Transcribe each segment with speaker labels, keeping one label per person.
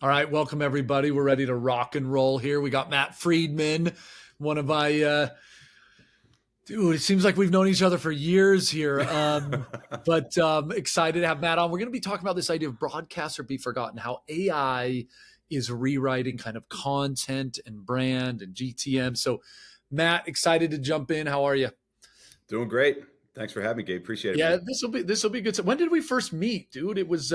Speaker 1: All right, welcome everybody. We're ready to rock and roll here. We got Matt Freedman, one of my dude. It seems like we've known each other for years here, but excited to have Matt on. We're going to be talking about this idea of broadcast or be forgotten, how AI is rewriting kind of content and brand and GTM. So, Matt, excited to jump in. How are you?
Speaker 2: Doing great. Thanks for having me, Gabe. Appreciate it,
Speaker 1: Yeah,
Speaker 2: man.
Speaker 1: this will be good. So when did we first meet, dude? It was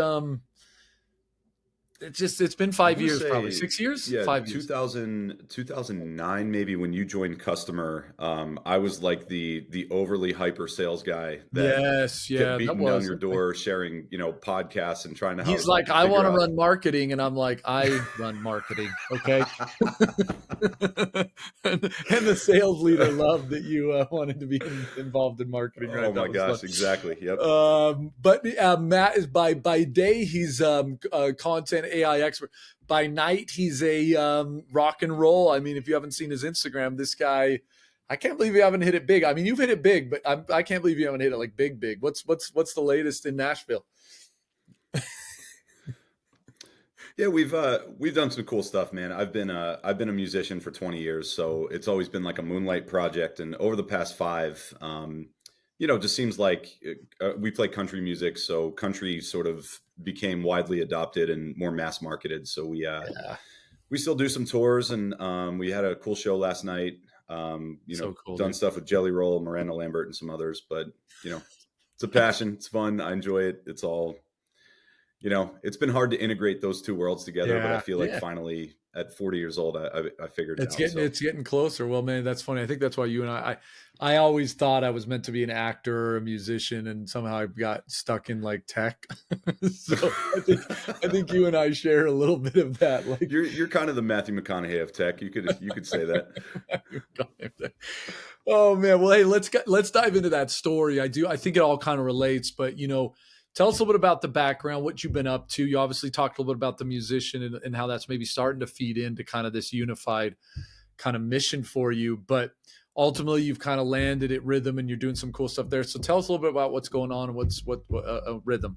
Speaker 1: it's been
Speaker 2: I
Speaker 1: five
Speaker 2: want to
Speaker 1: years, probably
Speaker 2: say,
Speaker 1: 6 years,
Speaker 2: yeah,
Speaker 1: 5 years.
Speaker 2: 2009, maybe when you joined Customer. I was like the overly hyper sales guy that
Speaker 1: Yes,
Speaker 2: kept
Speaker 1: yeah, that
Speaker 2: beating down
Speaker 1: was
Speaker 2: your
Speaker 1: okay.
Speaker 2: door, sharing, podcasts and trying to
Speaker 1: He's
Speaker 2: how
Speaker 1: like, I want
Speaker 2: figure
Speaker 1: to
Speaker 2: out.
Speaker 1: run marketing, and I'm like, I run marketing, okay. And the sales leader loved that you wanted to be involved in marketing, right?
Speaker 2: Oh
Speaker 1: That
Speaker 2: my
Speaker 1: was fun.
Speaker 2: gosh, exactly. Yep.
Speaker 1: But Matt is by day he's a content AI expert. By night he's a rock and roll. I mean, if you haven't seen his Instagram, this guy, I can't believe you haven't hit it big. I mean, you've hit it big, but I can't believe you haven't hit it like big. What's the latest in Nashville?
Speaker 2: Yeah, we've done some cool stuff, man. I've been a musician for 20 years, so it's always been like a moonlight project. And over the past five, just seems like we play country music, so country sort of became widely adopted and more mass marketed. So
Speaker 1: Yeah,
Speaker 2: we still do some tours, and we had a cool show last night.
Speaker 1: so cool,
Speaker 2: Done
Speaker 1: dude.
Speaker 2: stuff with Jelly Roll, Miranda Lambert, and some others. But it's a passion. It's fun. I enjoy it. It's all it's been hard to integrate those two worlds together, but I
Speaker 1: Yeah,
Speaker 2: feel like
Speaker 1: yeah.
Speaker 2: finally at 40 years old, I figured it
Speaker 1: It's
Speaker 2: out.
Speaker 1: getting
Speaker 2: So
Speaker 1: it's getting closer. Well, man, that's funny. I think that's why you and I always thought I was meant to be an actor or a musician, and somehow I got stuck in like tech. So I think you and I share a little bit of that. Like,
Speaker 2: you're kind of the Matthew McConaughey of tech. You could say that.
Speaker 1: oh man, well, hey, let's dive into that story. I think it all kind of relates, but tell us a little bit about the background, what you've been up to. You obviously talked a little bit about the musician and how that's maybe starting to feed into kind of this unified kind of mission for you, but ultimately you've kind of landed at Rhythm and you're doing some cool stuff there. So tell us a little bit about what's going on and what Rhythm.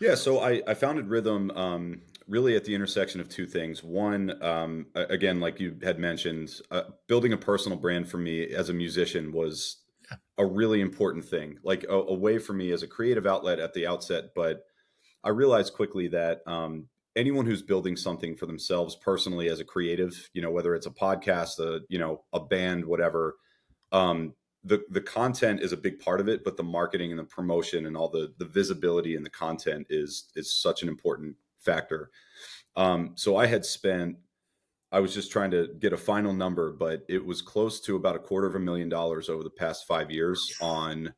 Speaker 2: Yeah, so I founded Rhythm really at the intersection of two things. One, again, like you had mentioned, building a personal brand for me as a musician was a really important thing, like a way for me as a creative outlet at the outset. But I realized quickly that anyone who's building something for themselves personally as a creative, whether it's a podcast, a band, whatever, um, the content is a big part of it, but the marketing and the promotion and all the visibility and the content is such an important factor. So I was just trying to get a final number, but it was close to about $250,000 over the past 5 years on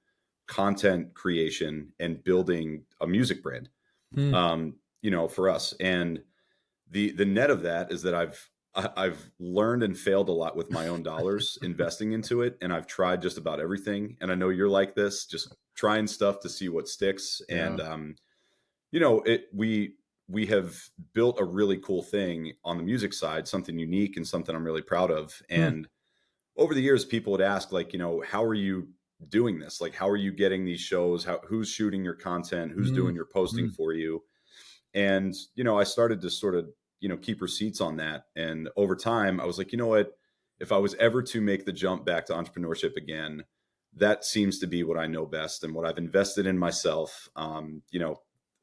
Speaker 2: content creation and building a music brand,
Speaker 1: Hmm.
Speaker 2: for us. And the net of that is that I've learned and failed a lot with my own dollars investing into it, and I've tried just about everything. And I know you're like this, just trying stuff to see what sticks.
Speaker 1: Yeah.
Speaker 2: And we have built a really cool thing on the music side, something unique and something I'm really proud of.
Speaker 1: Hmm.
Speaker 2: And over the years, people would ask, like, how are you doing this? Like, how are you getting these shows? Who's shooting your content? Who's
Speaker 1: Hmm.
Speaker 2: doing your posting
Speaker 1: Hmm.
Speaker 2: for you? And, I started to sort of, keep receipts on that. And over time, I was like, you know what? If I was ever to make the jump back to entrepreneurship again, that seems to be what I know best and what I've invested in myself.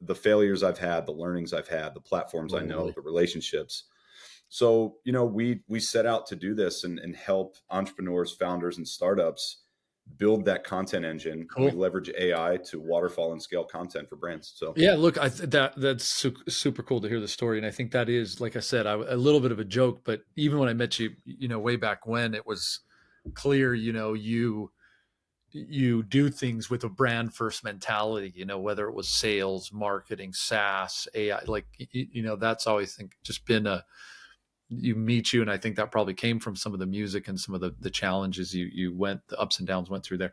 Speaker 2: The failures I've had, the learnings I've had, the platforms I know,
Speaker 1: Totally.
Speaker 2: the relationships. So, we set out to do this and help entrepreneurs, founders, and startups build that content engine, and we
Speaker 1: Cool.
Speaker 2: leverage AI to waterfall and scale content for brands. So
Speaker 1: Yeah, look, that's super cool to hear the story, and I think that is, like I said, a little bit of a joke, but even when I met you, way back when, it was clear, you do things with a brand first mentality, whether it was sales, marketing, SaaS, AI, like, that's always think just been and I think that probably came from some of the music and some of the challenges the ups and downs went through there.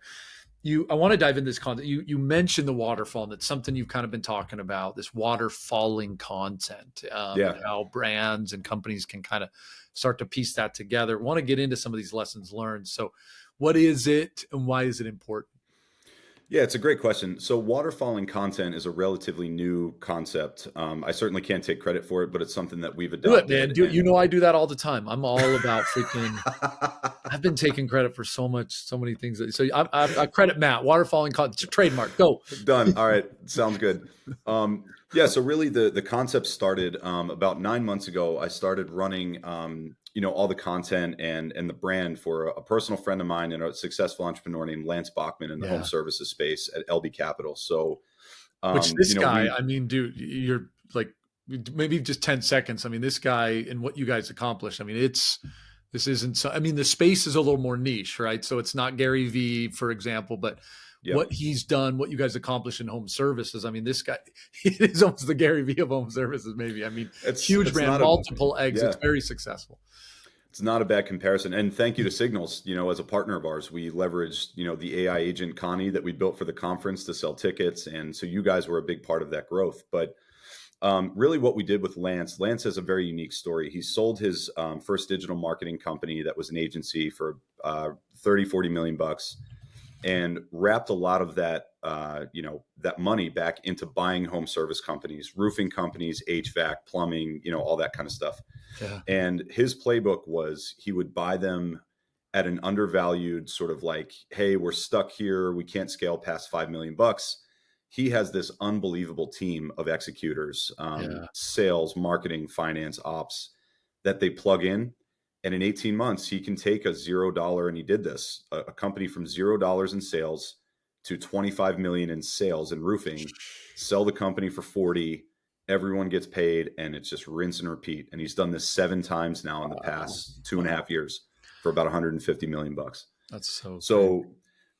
Speaker 1: I want to dive into this content. You mentioned the waterfall, and that's something you've kind of been talking about, this waterfalling content, and
Speaker 2: yeah.
Speaker 1: how brands and companies can kind of start to piece that together. Want to get into some of these lessons learned. So what is it and why is it important?
Speaker 2: Yeah, it's a great question. So, waterfalling content is a relatively new concept. I certainly can't take credit for it, but it's something that we've
Speaker 1: Do it, man.
Speaker 2: adopted.
Speaker 1: Do it. You know, I do that all the time. I'm all about freaking. I've been taking credit for so many things. So I credit Matt. Waterfalling trademark. Go.
Speaker 2: Done. All right. Sounds good. Yeah. So really, the concept started about 9 months ago. I started running, all the content and the brand for a personal friend of mine and a successful entrepreneur named Lance Bachman in the home
Speaker 1: Yeah.
Speaker 2: services space at LB Capital. So,
Speaker 1: Which this guy,
Speaker 2: we
Speaker 1: I mean, dude, you're like maybe just 10 seconds. I mean, this guy and what you guys accomplished. I mean, this isn't so, I mean, the space is a little more niche, right? So it's not Gary V, for example, but
Speaker 2: Yep.
Speaker 1: what he's done, what you guys accomplished in home services. I mean, this guy, it is almost the Gary V of home services, maybe. I mean, huge
Speaker 2: It's
Speaker 1: brand,
Speaker 2: not a
Speaker 1: multiple exits,
Speaker 2: yeah.
Speaker 1: very successful.
Speaker 2: It's not a bad comparison. And thank you to Signals, as a partner of ours, we leveraged, the AI agent Connie that we built for the conference to sell tickets. And so you guys were a big part of that growth. But really what we did with Lance has a very unique story. He sold his first digital marketing company that was an agency for 30, 40 million bucks and wrapped a lot of that, that money back into buying home service companies, roofing companies, HVAC, plumbing, all that kind of stuff.
Speaker 1: Yeah.
Speaker 2: And his playbook was he would buy them at an undervalued sort of like, hey, we're stuck here. We can't scale past 5 million bucks. He has this unbelievable team of executors,
Speaker 1: Yeah.
Speaker 2: sales, marketing, finance, ops that they plug in. And in 18 months, he can take a $0, and he did this, a company from $0 in sales to 25 million in sales and roofing, sell the company for 40, everyone gets paid, and it's just rinse and repeat. And he's done this 7 times now in the
Speaker 1: Wow.
Speaker 2: past two and a
Speaker 1: Wow.
Speaker 2: half years for about 150 million bucks.
Speaker 1: That's so crazy.
Speaker 2: So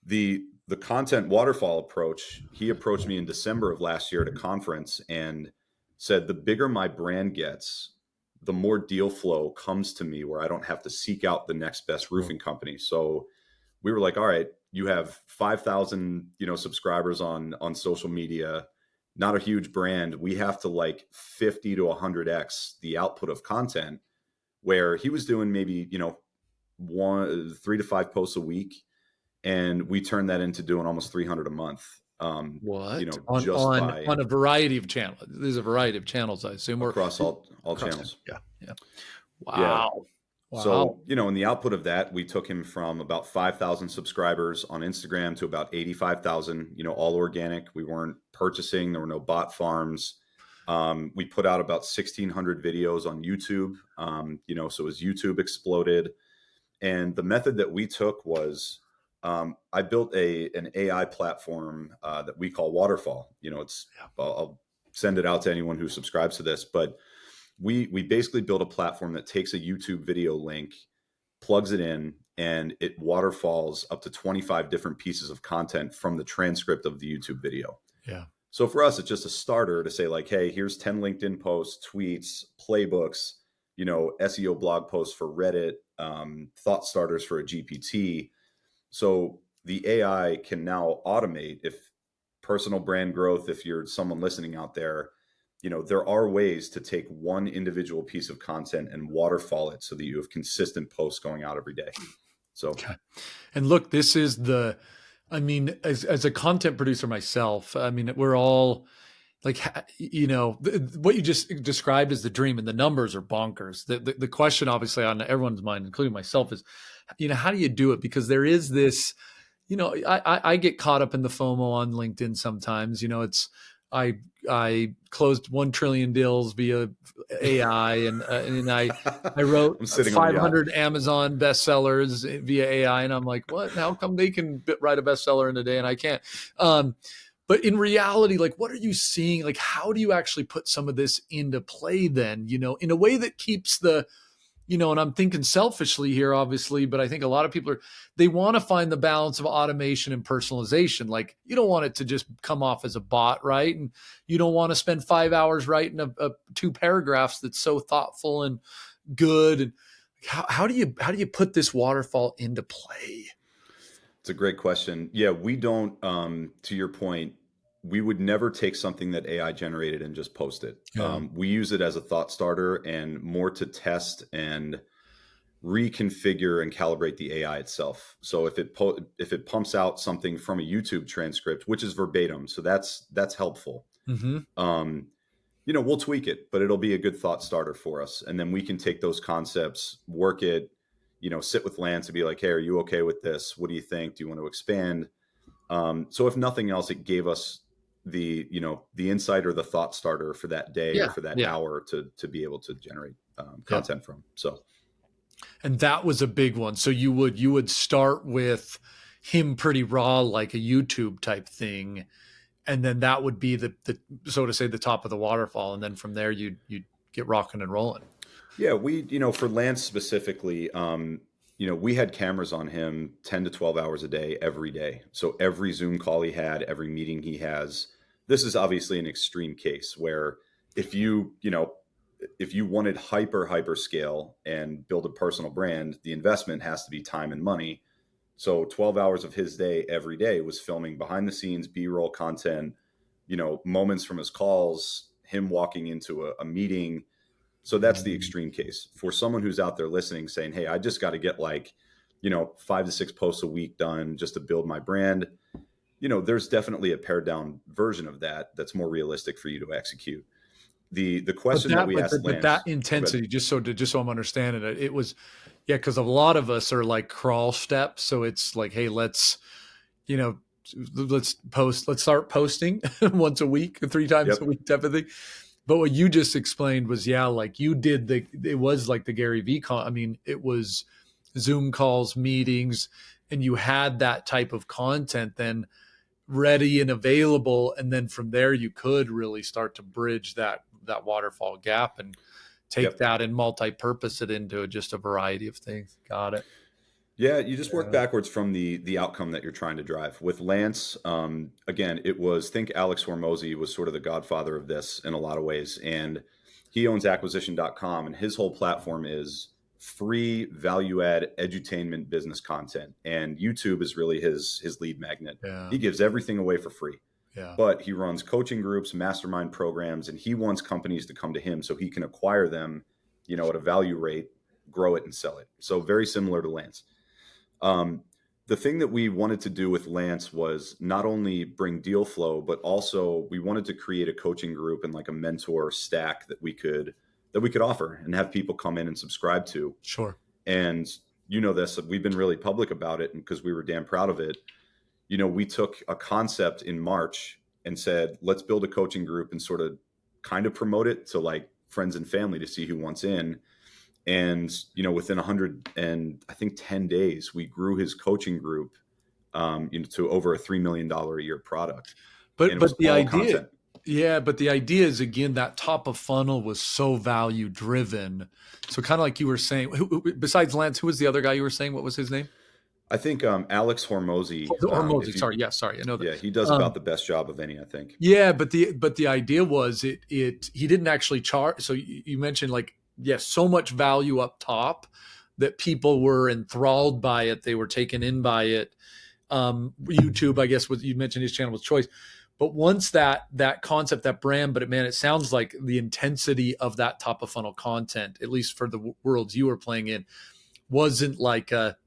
Speaker 2: the content waterfall approach, he approached me in December of last year at a conference and said, the bigger my brand gets, the more deal flow comes to me where I don't have to seek out the next best roofing company. So we were like, all right, you have 5,000, subscribers on social media, not a huge brand. We have to like 50 to 100x the output of content, where he was doing maybe, 3 to 5 posts a week. And we turned that into doing almost 300 a month.
Speaker 1: What?
Speaker 2: Just by
Speaker 1: On a variety of channels. There's a variety of channels, I assume, or
Speaker 2: across all
Speaker 1: across it.
Speaker 2: channels.
Speaker 1: Yeah. Yeah.
Speaker 2: Yeah.
Speaker 1: Wow. Wow.
Speaker 2: So, in the output of that, we took him from about 5,000 subscribers on Instagram to about 85,000, all organic. We weren't purchasing, there were no bot farms. We put out about 1,600 videos on YouTube. So as YouTube exploded. And the method that we took was I built an AI platform that we call Waterfall. I'll send it out to anyone who subscribes to this, but we basically built a platform that takes a YouTube video link, plugs it in, and it waterfalls up to 25 different pieces of content from the transcript of the YouTube video.
Speaker 1: Yeah.
Speaker 2: So for us, it's just a starter to say like, hey, here's 10 LinkedIn posts, tweets, playbooks, SEO blog posts for Reddit, thought starters for a GPT. So the AI can now automate if personal brand growth, if you're someone listening out there, there are ways to take one individual piece of content and waterfall it so that you have consistent posts going out every day. So,
Speaker 1: Okay. And look, this is I mean, as a content producer myself, I mean, we're all like, what you just described is the dream, and the numbers are bonkers. The question obviously on everyone's mind, including myself, is, how do you do it? Because there is this, I get caught up in the FOMO on LinkedIn sometimes. I closed 1 trillion deals via AI, and I wrote
Speaker 2: I'm sitting on a yacht.
Speaker 1: 500 Amazon bestsellers via AI, and I'm like, what? How come they can write a bestseller in a day and I can't? But in reality, like, what are you seeing? Like, how do you actually put some of this into play then, in a way that keeps and I'm thinking selfishly here, obviously, but I think a lot of people they want to find the balance of automation and personalization. Like, you don't want it to just come off as a bot, right? And you don't want to spend 5 hours writing a 2 paragraphs that's so thoughtful and good. And how do you put this waterfall into play?
Speaker 2: It's a great question. Yeah, we don't, to your point, we would never take something that AI generated and just post it.
Speaker 1: Yeah.
Speaker 2: We use it as a thought starter and more to test and reconfigure and calibrate the AI itself. So if it pumps out something from a YouTube transcript, which is verbatim, so that's helpful.
Speaker 1: Mm-hmm.
Speaker 2: Um, we'll tweak it, but it'll be a good thought starter for us. And then we can take those concepts, work it, sit with Lance and be like, hey, are you okay with this? What do you think? Do you want to expand? So if nothing else, it gave us the insight or the thought starter for that day or
Speaker 1: Yeah.
Speaker 2: for that
Speaker 1: Yeah.
Speaker 2: hour to be able to generate
Speaker 1: Yeah.
Speaker 2: content from. So
Speaker 1: And that was a big one. So you would start with him pretty raw, like a YouTube type thing, and then that would be the so to say the top of the waterfall, and then from there you'd get rocking and rolling.
Speaker 2: yeah, for Lance specifically, we had cameras on him 10 to 12 hours a day, every day. So every Zoom call he had, every meeting he has, this is obviously an extreme case where if if you wanted hyper scale and build a personal brand, the investment has to be time and money. So 12 hours of his day every day was filming behind the scenes B-roll content, moments from his calls, him walking into a meeting. So that's the extreme case. For someone who's out there listening saying, hey, I just got to get 5 to 6 posts a week done just to build my brand. There's definitely a pared down version of that that's more realistic for you to execute. The
Speaker 1: But
Speaker 2: question that
Speaker 1: that,
Speaker 2: we asked
Speaker 1: but that
Speaker 2: Lance, oh, good.
Speaker 1: intensity, just so I'm understanding it, it was, yeah, because a lot of us are like crawl steps. So it's like, hey, you know, let's start posting once a week, 3 times a
Speaker 2: Yep.
Speaker 1: week type of thing. But what you just explained was, yeah, like you did it was like the Gary V I mean, it was Zoom calls, meetings, and you had that type of content then ready and available. And then from there, you could really start to bridge that waterfall gap and take
Speaker 2: Yep.
Speaker 1: that and multi-purpose it into just a variety of things. Got it.
Speaker 2: Yeah, you just work
Speaker 1: Yeah.
Speaker 2: backwards from the outcome that you're trying to drive. With Lance, again, it was think Alex Hormozy was sort of the godfather of this in a lot of ways, and he owns acquisition.com, and his whole platform is free value add edutainment business content, and YouTube is really his lead magnet.
Speaker 1: Yeah.
Speaker 2: He gives everything away for free,
Speaker 1: Yeah.
Speaker 2: but he runs coaching groups, mastermind programs, and he wants companies to come to him so he can acquire them, at a value rate, grow it, and sell it. So very similar to Lance. Um, the thing that we wanted to do with Lance was not only bring deal flow, but also we wanted to create a coaching group and like a mentor stack that we could offer and have people come in and subscribe to.
Speaker 1: Sure.
Speaker 2: And this, we've been really public about it, and because we were damn proud of it. We took a concept in March and said, let's build a coaching group and sort of kind of promote it to like friends and family to see who wants in. And within 100 and I think 10 days, we grew his coaching group, to over a $3 million a year product, and
Speaker 1: But
Speaker 2: it was
Speaker 1: but the
Speaker 2: all
Speaker 1: idea,
Speaker 2: content.
Speaker 1: yeah, but the idea is again that top of funnel was so value driven. So kind of like you were saying, besides Lance, who was the other guy you were saying? What was his name?
Speaker 2: I think Alex Hormozy,
Speaker 1: Or Mosey.
Speaker 2: if you,
Speaker 1: Sorry, yeah, sorry, I know that.
Speaker 2: yeah, he does about
Speaker 1: Um,
Speaker 2: the best job of any, I think.
Speaker 1: yeah, but the idea was it he didn't actually charge. So you mentioned like yes, so much value up top that people were enthralled by it. They were taken in by it. YouTube, I guess, was you mentioned his channel was choice. But once that concept, that brand, but man, it sounds like the intensity of that top of funnel content, at least for the worlds you were playing in, wasn't like a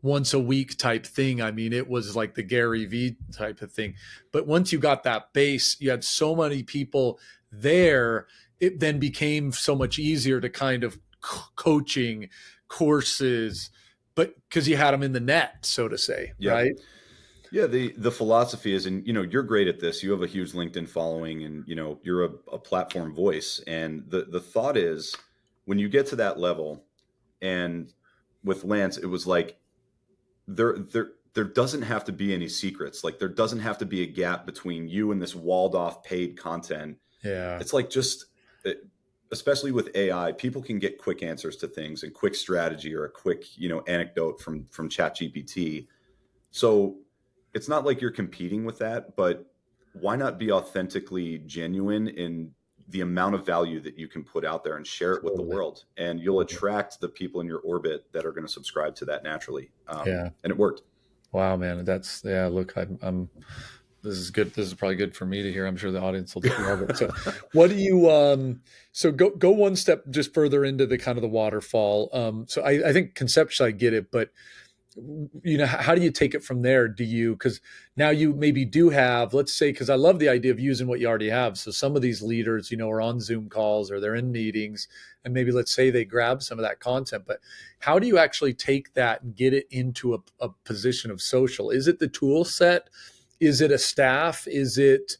Speaker 1: once a week type thing. I mean, it was like the Gary V type of thing. But once you got that base, you had so many people there, it then became so much easier to kind of coaching courses, but because you had them in the net, so to say,
Speaker 2: Yep.
Speaker 1: right?
Speaker 2: Yeah, the philosophy is, and you're great at this. You have a huge LinkedIn following, and you're a platform voice. And the thought is, when you get to that level, and with Lance, it was like there doesn't have to be any secrets. Like there doesn't have to be a gap between you and this walled off paid content.
Speaker 1: Yeah.
Speaker 2: It's like just, especially with AI, people can get quick answers to things and quick strategy or a quick anecdote from ChatGPT. So it's not like you're competing with that, but why not be authentically genuine in the amount of value that you can put out there and share it with the
Speaker 1: Totally.
Speaker 2: world? And you'll attract the people in your orbit that are going to subscribe to that naturally.
Speaker 1: Yeah.
Speaker 2: And it worked.
Speaker 1: Wow, man. That's yeah. Look, I'm This is good. This is probably good for me to hear. I'm sure the audience will love it. So, what do you? So go one step just further into the kind of the waterfall. So I think conceptually I get it, but how do you take it from there? Do you, because now you maybe do have, let's say, because I love the idea of using what you already have. So some of these leaders, are on Zoom calls or they're in meetings, and maybe let's say they grab some of that content. But how do you actually take that and get it into a position of social? Is it the tool set? Is it a staff? Is it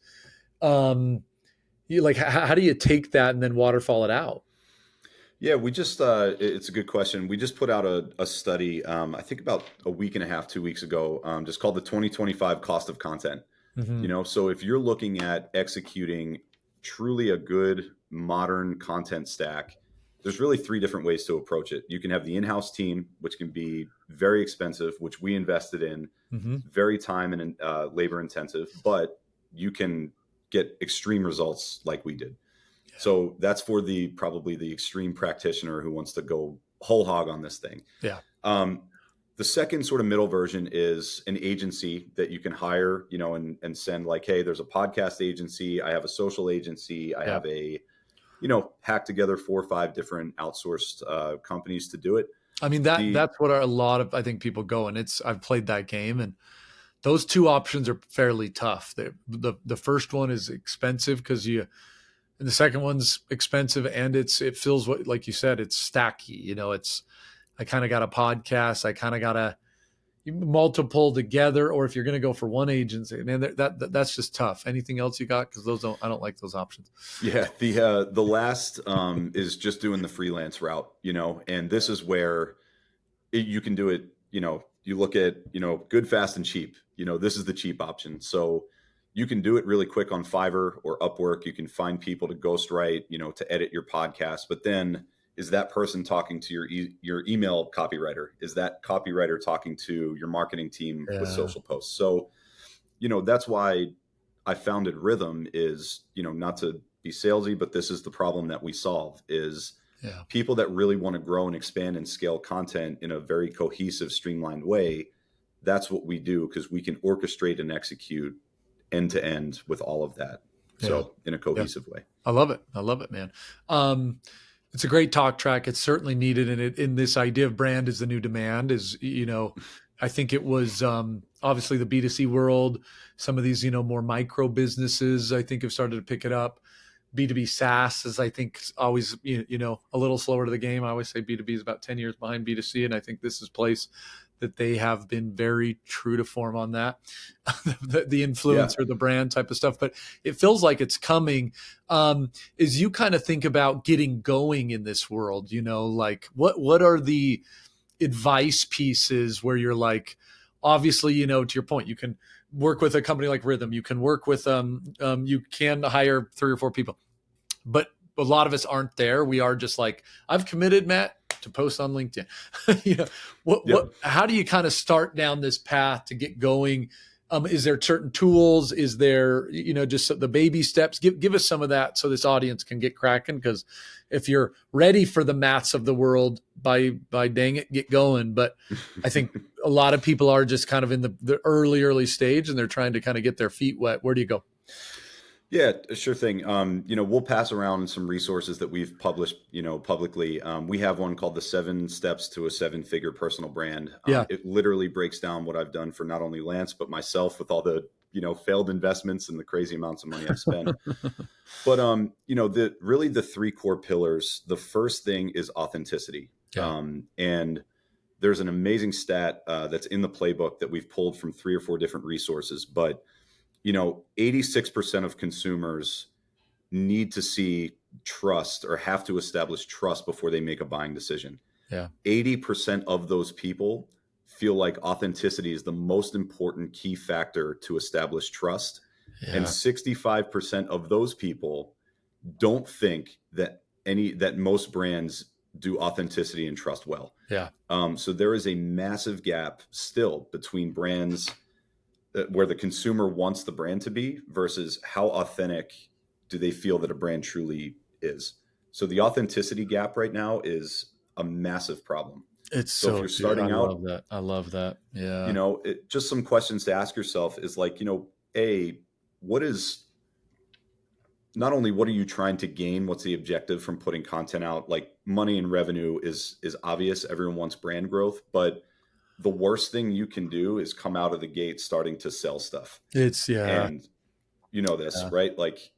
Speaker 1: like how do you take that and then waterfall it out?
Speaker 2: Yeah, we just it's a good question. We just put out a study, I think about a week and a half, 2 weeks ago, just called the 2025 cost of content.
Speaker 1: Hmm.
Speaker 2: So if you're looking at executing truly a good modern content stack, there's really three different ways to approach it. You can have the in-house team, which can be very expensive, which we invested in,
Speaker 1: Hmm.
Speaker 2: very time and labor intensive, but you can get extreme results like we did. So that's for the probably the extreme practitioner who wants to go whole hog on this thing.
Speaker 1: Yeah.
Speaker 2: Um, the second sort of middle version is an agency that you can hire, and send like, hey, there's a podcast agency, I have a social agency, I
Speaker 1: Yeah.
Speaker 2: have hack together 4 or 5 different outsourced companies to do it.
Speaker 1: I mean that
Speaker 2: The
Speaker 1: that's what a lot of I think people go, and I've played that game, and those two options are fairly tough. The first one is expensive because and the second one's expensive, and it feels what, like you said, it's stacky. It's I kind of got a podcast, I kind of got a multiple together, or if you're going to go for one agency, man, that's just tough. Anything else you got? Because I don't like those options.
Speaker 2: Yeah, the last is just doing the freelance route, and this is where you can do it. You look at good, fast, and cheap. This is the cheap option. So you can do it really quick on Fiverr or Upwork. You can find people to ghostwrite, to edit your podcast. But then, is that person talking to your email copywriter? Is that copywriter talking to your marketing team with
Speaker 1: Yeah.
Speaker 2: social posts? So that's why I founded Rhythm, is, not to be salesy, but this is the problem that we solve is
Speaker 1: Yeah.
Speaker 2: people that really want to grow and expand and scale content in a very cohesive, streamlined way. That's what we do, because we can orchestrate and execute end to end with all of that.
Speaker 1: Yeah.
Speaker 2: So in a
Speaker 1: Yeah.
Speaker 2: cohesive way.
Speaker 1: I love it. I love it, man. Um, it's a great talk track. It's certainly needed, and in this idea of brand is the new demand. Is I think it was obviously the B2C world. Some of these more micro businesses I think have started to pick it up. B2B SaaS is I think always a little slower to the game. I always say B2B is about 10 years behind B2C, and I think this is a place that they have been very true to form on that, the
Speaker 2: Yeah.
Speaker 1: influencer, the brand type of stuff. But it feels like it's coming. As you kind of think about getting going in this world, like what are the advice pieces where you're like, obviously, to your point, you can work with a company like Rhythm, you can work with you can hire 3 or 4 people, but a lot of us aren't there. We are just like, I've committed, Matt, to post on LinkedIn. you know, what,
Speaker 2: Yep.
Speaker 1: how do you kind of start down this path to get going? Is there certain tools? Is there, just the baby steps? Give us some of that so this audience can get cracking. Because if you're ready for the maths of the world, by dang it, get going. But I think a lot of people are just kind of in the early stage, and they're trying to kind of get their feet wet. Where do you go?
Speaker 2: Yeah, sure thing. We'll pass around some resources that we've published, publicly. We have one called the 7 Steps to a 7-Figure Personal Brand.
Speaker 1: Yeah.
Speaker 2: It literally breaks down what I've done for not only Lance, but myself, with all the, failed investments and the crazy amounts of money I've spent. But, the 3 core pillars, the first thing is authenticity.
Speaker 1: Yeah.
Speaker 2: And there's an amazing stat that's in the playbook that we've pulled from 3 or 4 different resources, but 86% of consumers need to see trust, or have to establish trust before they make a buying decision.
Speaker 1: Yeah.
Speaker 2: 80% of those people feel like authenticity is the most important key factor to establish trust. And
Speaker 1: Yeah.
Speaker 2: 65% of those people don't think that most brands do authenticity and trust well.
Speaker 1: Yeah.
Speaker 2: So there is a massive gap still between brands where the consumer wants the brand to be versus how authentic do they feel that a brand truly is. So the authenticity gap right now is a massive problem.
Speaker 1: It's
Speaker 2: So if
Speaker 1: so,
Speaker 2: you're
Speaker 1: dude, I
Speaker 2: starting
Speaker 1: love
Speaker 2: out,
Speaker 1: that. I love that. Yeah.
Speaker 2: just some questions to ask yourself is like, a what is not only what are you trying to gain, what's the objective from putting content out? Like money and revenue is obvious. Everyone wants brand growth, but the worst thing you can do is come out of the gate starting to sell stuff.
Speaker 1: It's yeah,
Speaker 2: And you know this,
Speaker 1: yeah,
Speaker 2: right? Like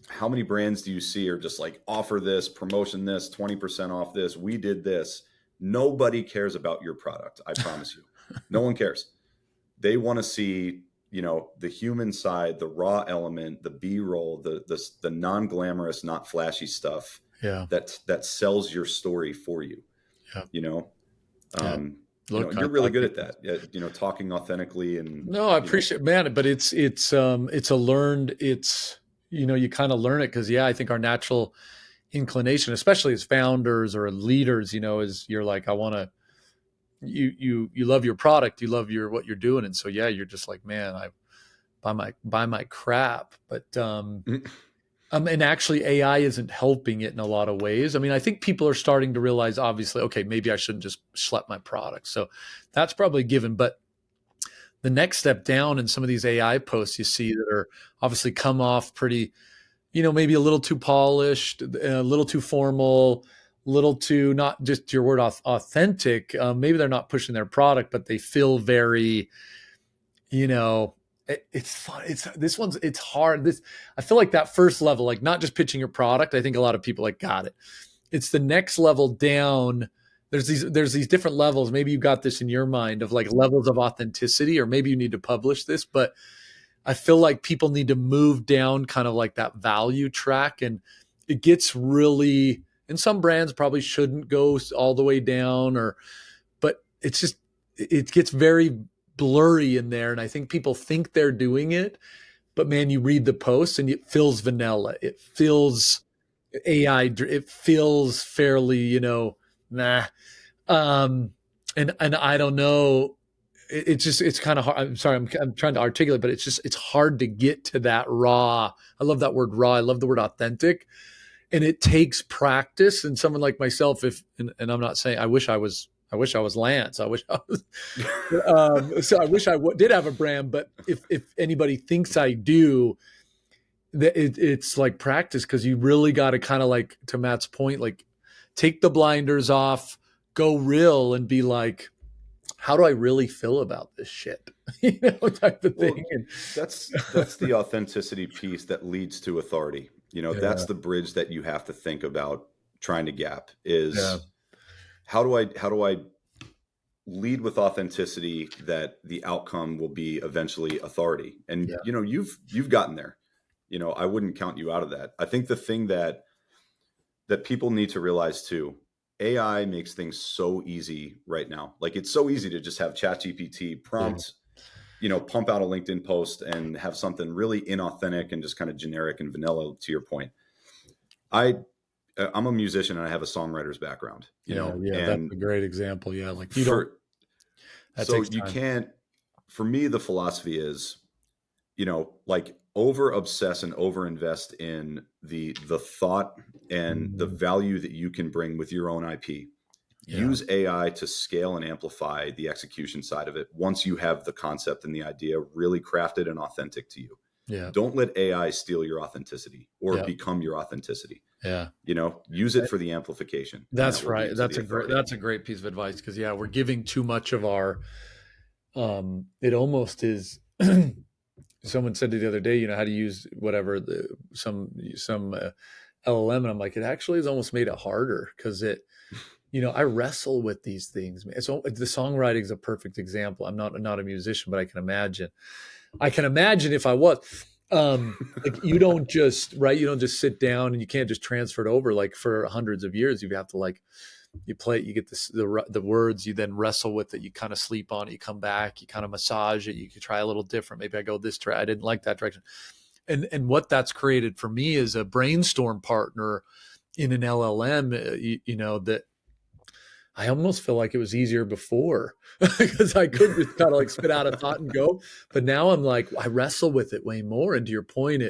Speaker 2: how many brands do you see are just like offer this, promotion this, 20% off this, we did this. Nobody cares about your product, I promise you. No one cares. They want to see, you know, the human side, the raw element, the B-roll, the non-glamorous, not flashy stuff
Speaker 1: yeah,
Speaker 2: that sells your story for you,
Speaker 1: yeah,
Speaker 2: you know.
Speaker 1: yeah.
Speaker 2: You know,
Speaker 1: Look,
Speaker 2: you're really
Speaker 1: I
Speaker 2: good
Speaker 1: think
Speaker 2: at that. You know, talking authentically and,
Speaker 1: no, I
Speaker 2: you know,
Speaker 1: appreciate, man, but it's a learned, it's, you kind of learn it because, yeah, I think our natural inclination, especially as founders or leaders, is you're like, I want to, you love your product, you love what you're doing. And so, yeah, you're just like, man, I buy my crap. But, and actually AI isn't helping it in a lot of ways. I mean, I think people are starting to realize, obviously, okay, maybe I shouldn't just schlep my product. So that's probably given, but the next step down in some of these AI posts you see that are obviously come off pretty, maybe a little too polished, a little too formal, a little too not just your word authentic. Maybe they're not pushing their product, but they feel very, it's fun. It's hard. I feel like that first level, like not just pitching your product. I think a lot of people like got it. It's the next level down. There's these different levels. Maybe you got this in your mind of like levels of authenticity, or maybe you need to publish this, but I feel like people need to move down kind of like that value track. And it gets really, and some brands probably shouldn't go all the way down, but it's just, it gets very blurry in there. And I think people think they're doing it, but man, you read the posts and it feels vanilla. It feels AI, it feels fairly, nah. Um, and I don't know. It's just, it's kind of hard. I'm sorry, I'm trying to articulate, but it's hard to get to that raw. I love that word raw. I love the word authentic, and it takes practice. And someone like myself, and I'm not saying I wish I was Lance. I wish I was. So I wish did have a brand, but if anybody thinks I do, it's like practice, because you really got to kind of, like, to Matt's point, like take the blinders off, go real, and be like, how do I really feel about this shit? Type of thing.
Speaker 2: well,
Speaker 1: And
Speaker 2: that's the authenticity piece that leads to authority. You know,
Speaker 1: yeah,
Speaker 2: that's the bridge that you have to think about trying to gap
Speaker 1: yeah,
Speaker 2: is how do I lead with authenticity that the outcome will be eventually authority. And
Speaker 1: yeah,
Speaker 2: you know, you've gotten there. You know, I wouldn't count you out of that. I think the thing that people need to realize too, AI makes things so easy right now. Like it's so easy to just have ChatGPT
Speaker 1: yeah,
Speaker 2: prompt, you know, pump out a LinkedIn post and have something really inauthentic and just kind of generic and vanilla, to your point. I I'm a musician and I have a songwriter's background, you
Speaker 1: yeah,
Speaker 2: know,
Speaker 1: yeah. That's
Speaker 2: and
Speaker 1: a great example. Yeah, like you don't.
Speaker 2: for
Speaker 1: That
Speaker 2: so
Speaker 1: takes
Speaker 2: you
Speaker 1: time.
Speaker 2: can't for me the philosophy is, you know, like over obsess and over invest in the thought and the
Speaker 1: Mm,
Speaker 2: value that you can bring with your own IP.
Speaker 1: yeah,
Speaker 2: Use AI to scale and amplify the execution side of it once you have the concept and the idea really crafted and authentic to you.
Speaker 1: yeah,
Speaker 2: Don't let AI steal your authenticity or
Speaker 1: yeah,
Speaker 2: become your authenticity.
Speaker 1: yeah.
Speaker 2: You know, use it for the amplification, and that
Speaker 1: That's
Speaker 2: will
Speaker 1: right.
Speaker 2: lead to the
Speaker 1: That's a great.
Speaker 2: authority.
Speaker 1: That's a great piece of advice, because, yeah, we're giving too much of our. It almost is. Someone said the other day, how to use whatever some LLM, and I'm like, it actually has almost made it harder, because I wrestle with these things. So the songwriting is a perfect example. I'm not a musician, but I can imagine. I can imagine if I was. Like, you don't just, right. You don't just sit down, and you can't just transfer it over. Like, for hundreds of years, you have to, like, you play it, you get the words, you then wrestle with it, you kind of sleep on it, you come back, you kind of massage it, you could try a little different. Maybe I go this direction, I didn't like that direction. And what that's created for me is a brainstorm partner in an LLM, that I almost feel like it was easier before, because I could just kind of like spit out a thought and go. But now I'm like, I wrestle with it way more. And to your point,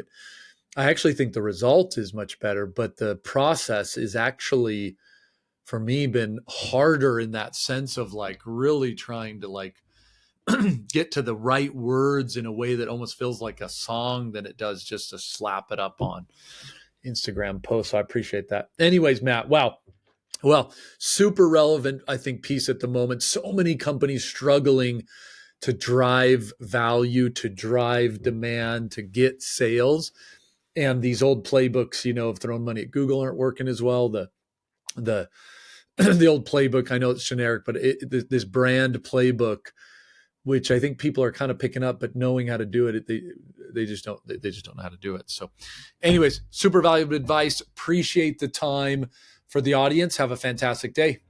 Speaker 1: I actually think the result is much better, but the process is actually, for me, been harder, in that sense of like really trying to, like, get to the right words in a way that almost feels like a song than it does just to slap it up on Instagram posts. So I appreciate that. Anyways, Matt, wow. Well, super relevant, I think, piece at the moment. So many companies struggling to drive value, to drive demand, to get sales. And these old playbooks, of throwing money at Google aren't working as well. The the old playbook, I know it's generic, but this brand playbook, which I think people are kind of picking up, but knowing how to do it, they just don't know how to do it. So, anyways, super valuable advice. Appreciate the time. For the audience, have a fantastic day.